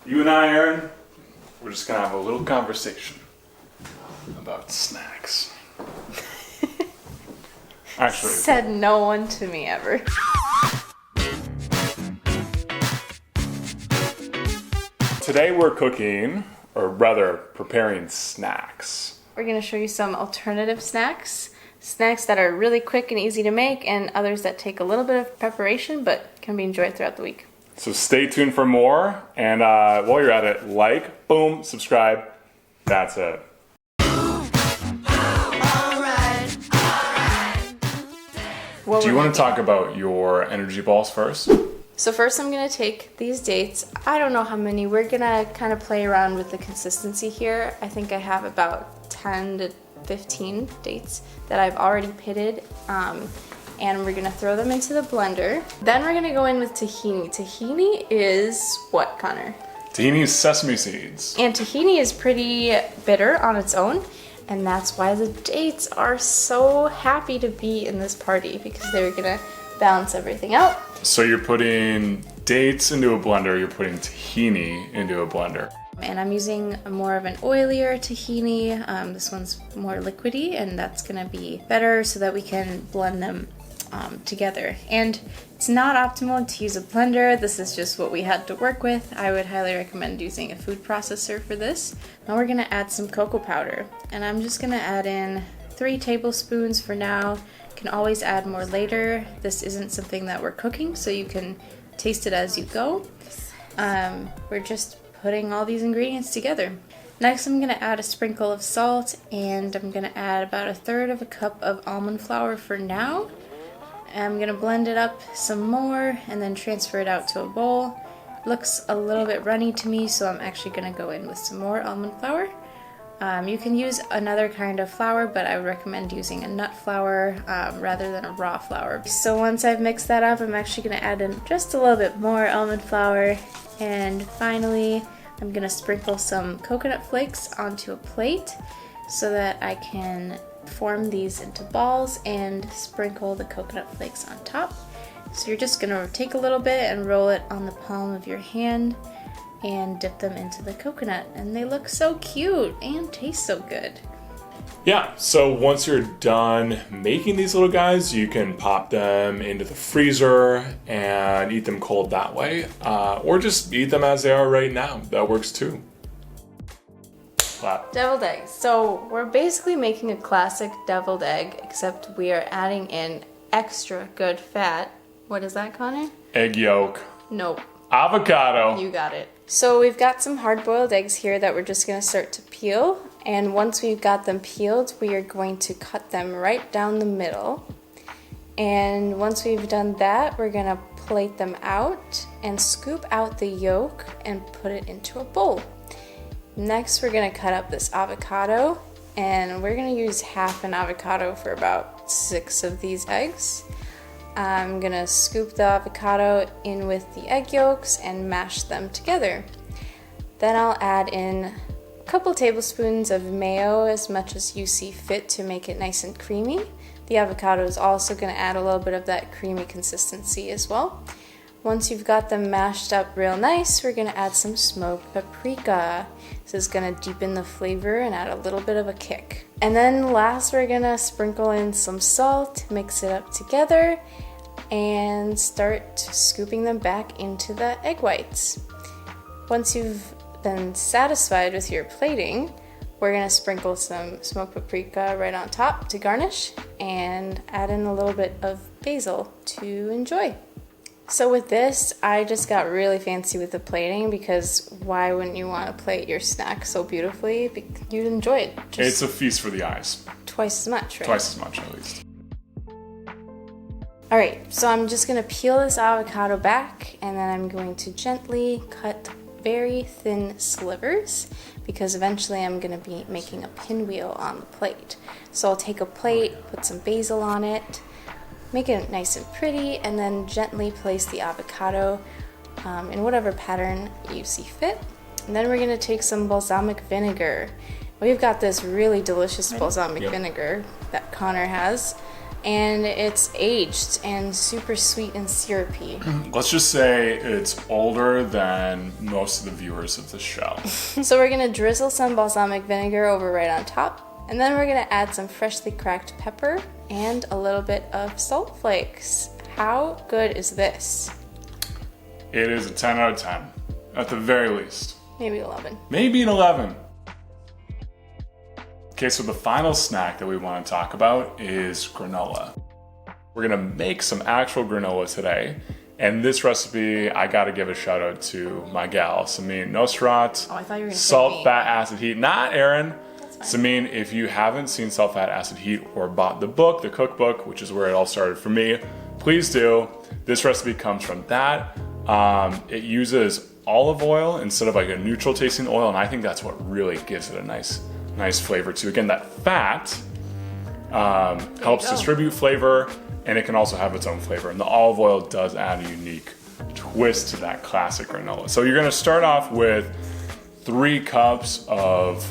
You and I, Aaron, we're just gonna have a little conversation about snacks. Actually, said no one to me ever. today we're cooking, or rather preparing snacks. We're gonna show you some alternative snacks. Snacks that are really quick and easy to make, and others that take a little bit of preparation but can be enjoyed throughout the week. So stay tuned for more, and while you're at it, like, boom, subscribe. That's it. What Do you we're want to making. talk about your energy balls first? So first I'm gonna take these dates. I don't know how many. We're gonna kind of play around with the consistency here. I think I have about 10 to 15 dates that I've already pitted. And we're gonna throw them into the blender. Then we're gonna go in with tahini. Tahini is what, Connor? Tahini is sesame seeds. And tahini is pretty bitter on its own, and that's why the dates are so happy to be in this party, because they're gonna balance everything out. So you're putting dates into a blender, you're putting tahini into a blender. And I'm using more of an oilier tahini. This one's more liquidy, and that's gonna be better so that we can blend them together. And it's not optimal to use a blender. This is just what we had to work with. I would highly recommend using a food processor for this. Now we're gonna add some cocoa powder, and I'm just gonna add in 3 tablespoons for now. You can always add more later. This isn't something that we're cooking, so you can taste it as you go. We're just putting all these ingredients together. Next, I'm gonna add a sprinkle of salt, and I'm gonna add about 1/3 of a cup of almond flour for now. I'm gonna blend it up some more and then transfer it out to a bowl. Looks a little bit runny to me, so I'm actually gonna go in with some more almond flour. You can use another kind of flour, but I would recommend using a nut flour rather than a raw flour. So once I've mixed that up, I'm actually gonna add in just a little bit more almond flour. And finally, I'm gonna sprinkle some coconut flakes onto a plate so that I can form these into balls and sprinkle the coconut flakes on top. So you're just gonna take a little bit and roll it on the palm of your hand and dip them into the coconut, and they look so cute and taste so good. Yeah, so once you're done making these little guys, you can pop them into the freezer and eat them cold that way, or just eat them as they are right now. That works too. Wow. Deviled eggs. So we're basically making a classic deviled egg, except we are adding in extra good fat. What is that, Connor? Egg yolk. Nope. Avocado. You got it. So we've got some hard-boiled eggs here that we're just going to start to peel. And once we've got them peeled, we are going to cut them right down the middle. And once we've done that, we're going to plate them out and scoop out the yolk and put it into a bowl. Next, we're going to cut up this avocado, and we're going to use half an avocado for about 6 of these eggs. I'm gonna scoop the avocado in with the egg yolks and mash them together. Then I'll add in a couple tablespoons of mayo, as much as you see fit to make it nice and creamy. The avocado is also gonna add a little bit of that creamy consistency as well. Once you've got them mashed up real nice, we're gonna add some smoked paprika. This is gonna deepen the flavor and add a little bit of a kick. And then last, we're gonna sprinkle in some salt, mix it up together, and start scooping them back into the egg whites. Once you've been satisfied with your plating, we're gonna sprinkle some smoked paprika right on top to garnish and add in a little bit of basil to enjoy. So with this, I just got really fancy with the plating, because why wouldn't you want to plate your snack so beautifully? You'd enjoy it. It's a feast for the eyes. Twice as much, right? Twice as much, at least. All right, so I'm just gonna peel this avocado back, and then I'm going to gently cut very thin slivers, because eventually I'm gonna be making a pinwheel on the plate. So I'll take a plate, put some basil on it, make it nice and pretty, and then gently place the avocado in whatever pattern you see fit. And then we're gonna take some balsamic vinegar. We've got this really delicious balsamic vinegar that Connor has. and it's aged and super sweet and syrupy. Let's just say it's older than most of the viewers of the show. So we're gonna drizzle some balsamic vinegar over right on top, and then we're gonna add some freshly cracked pepper and a little bit of salt flakes. How good is this? It is a 10 out of 10, at the very least. Maybe 11. Maybe an 11. Okay, so the final snack that we want to talk about is granola. We're gonna make some actual granola today. And this recipe, I gotta give a shout out to my gal, Samin Nosrat. Oh, I thought you were gonna say Salt, me. Fat, Acid, Heat. Not Aaron. Samin, if you haven't seen Salt, Fat, Acid, Heat or bought the book, the cookbook, which is where it all started for me, please do. This recipe comes from that. It uses olive oil instead of like a neutral tasting oil, and I think that's what really gives it a nice flavor too. Again, that fat helps distribute flavor, and it can also have its own flavor. And the olive oil does add a unique twist to that classic granola. So you're gonna start off with 3 cups of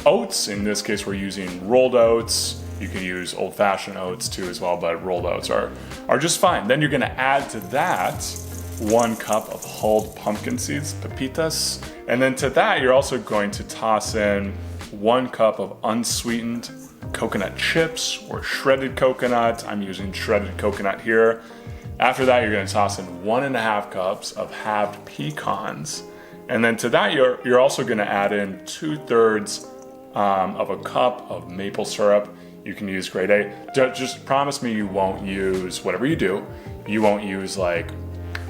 oats. In this case, we're using rolled oats. You can use old-fashioned oats too as well, but rolled oats are just fine. Then you're gonna add to that 1 cup of hulled pumpkin seeds, pepitas. And then to that, you're also going to toss in 1 cup of unsweetened coconut chips or shredded coconut. I'm using shredded coconut here. After that, you're gonna toss in 1.5 cups of halved pecans. And then to that, you're also gonna add in 2/3 of a cup of maple syrup. You can use grade A. Just promise me you won't use, whatever you do, you won't use like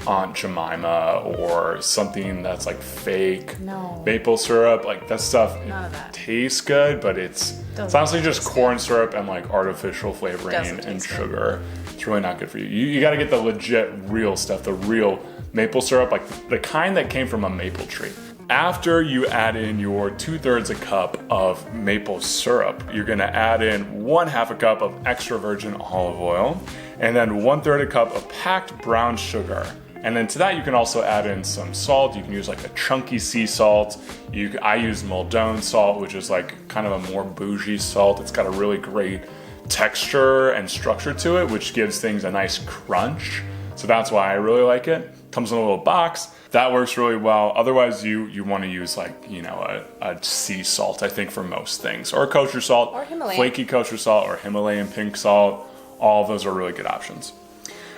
Aunt Jemima or something that's like fake maple syrup. Like that stuff, None of that. Tastes good, but it's honestly just corn syrup and like artificial flavoring and sugar. It's really not good for you. You got to get the legit real stuff, the real maple syrup, like the kind that came from a maple tree. After you add in your 2/3 a cup of maple syrup, you're gonna add in 1/2 a cup of extra virgin olive oil, and then 1/3 a cup of packed brown sugar. And then to that, you can also add in some salt. You can use like a chunky sea salt. I use Muldoon salt, which is like kind of a more bougie salt. It's got a really great texture and structure to it, which gives things a nice crunch. So that's why I really like it. Comes in a little box. That works really well. Otherwise, you want to use like, a sea salt, I think, for most things. Or kosher salt. Or Himalayan. Flaky kosher salt or Himalayan pink salt. All of those are really good options.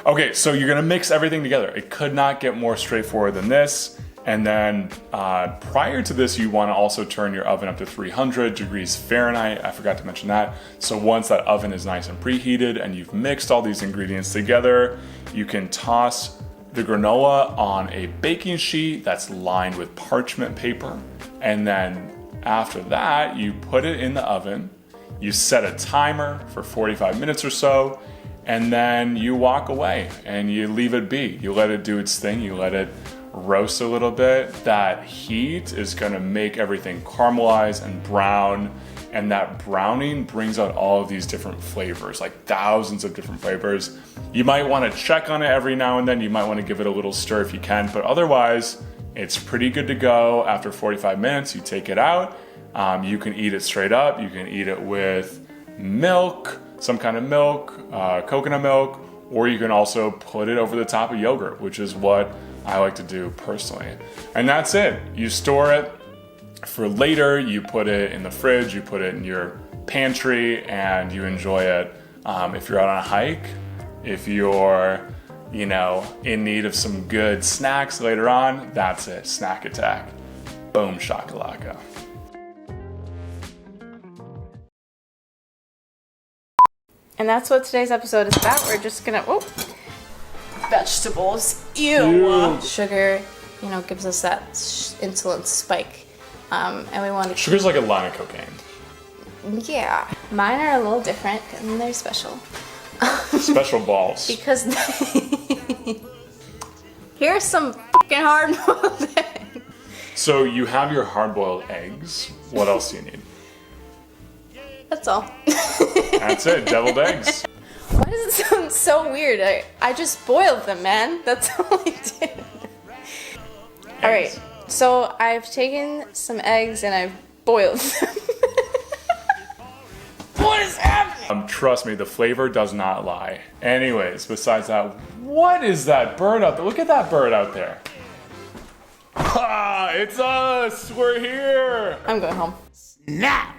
Okay, so you're gonna mix everything together. It could not get more straightforward than this. And then prior to this, you wanna also turn your oven up to 300 degrees Fahrenheit. I forgot to mention that. So once that oven is nice and preheated and you've mixed all these ingredients together, you can toss the granola on a baking sheet that's lined with parchment paper. And then after that, you put it in the oven. You set a timer for 45 minutes or so, and then you walk away and you leave it be. You let it do its thing. You let it roast a little bit. That heat is gonna make everything caramelize and brown, and that browning brings out all of these different flavors, like thousands of different flavors. You might wanna check on it every now and then. You might wanna give it a little stir if you can, but otherwise, it's pretty good to go. After 45 minutes, you take it out. You can eat it straight up. You can eat it with milk, some kind of milk, coconut milk, or you can also put it over the top of yogurt, which is what I like to do personally. And that's it. You store it for later, you put it in the fridge, you put it in your pantry, and you enjoy it if you're out on a hike, if you're, in need of some good snacks later on. That's it, snack attack. Boom shakalaka. And that's what today's episode is about. We're just gonna, vegetables, ew. Sugar, gives us that insulin spike. And we want to Sugar's like a line of cocaine. Yeah. Mine are a little different, and they're special. Special balls. Because here's some fucking hard-boiled eggs. So you have your hard-boiled eggs. What else do you need? That's all. That's it, deviled eggs. Why does it sound so weird? I just boiled them, man. That's all I did. All right, so I've taken some eggs and I've boiled them. What is happening? Trust me, the flavor does not lie. Anyways, besides that, what is that bird out there? Look at that bird out there. Ha! It's us! We're here! I'm going home. Snap!